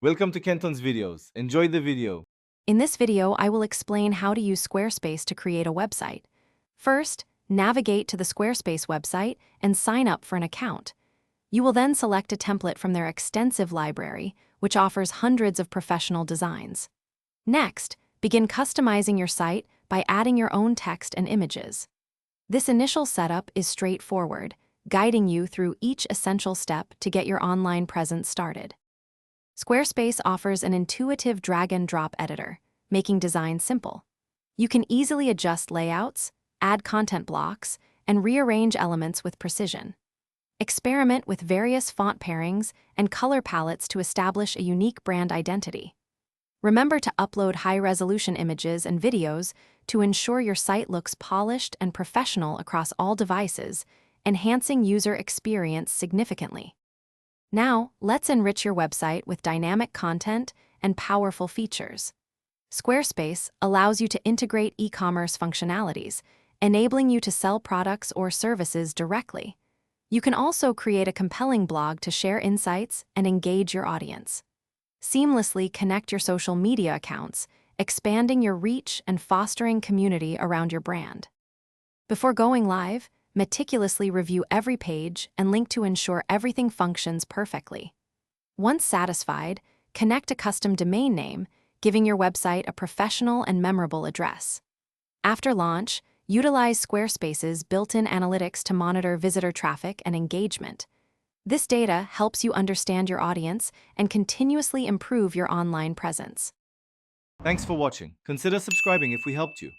Welcome to Kenton's videos. Enjoy the video. In this video, I will explain how to use Squarespace to create a website. First, navigate to the Squarespace website and sign up for an account. You will then select a template from their extensive library, which offers hundreds of professional designs. Next, begin customizing your site by adding your own text and images. This initial setup is straightforward, guiding you through each essential step to get your online presence started. Squarespace offers an intuitive drag-and-drop editor, making design simple. You can easily adjust layouts, add content blocks, and rearrange elements with precision. Experiment with various font pairings and color palettes to establish a unique brand identity. Remember to upload high-resolution images and videos to ensure your site looks polished and professional across all devices, enhancing user experience significantly. Now, let's enrich your website with dynamic content and powerful features. Squarespace allows you to integrate e-commerce functionalities, enabling you to sell products or services directly. You can also create a compelling blog to share insights and engage your audience. Seamlessly connect your social media accounts, expanding your reach and fostering community around your brand. Before going live, meticulously review every page and link to ensure everything functions perfectly. Once satisfied, connect a custom domain name, giving your website a professional and memorable address. After launch, utilize Squarespace's built-in analytics to monitor visitor traffic and engagement. This data helps you understand your audience and continuously improve your online presence. Thanks for watching. Consider subscribing if we helped you.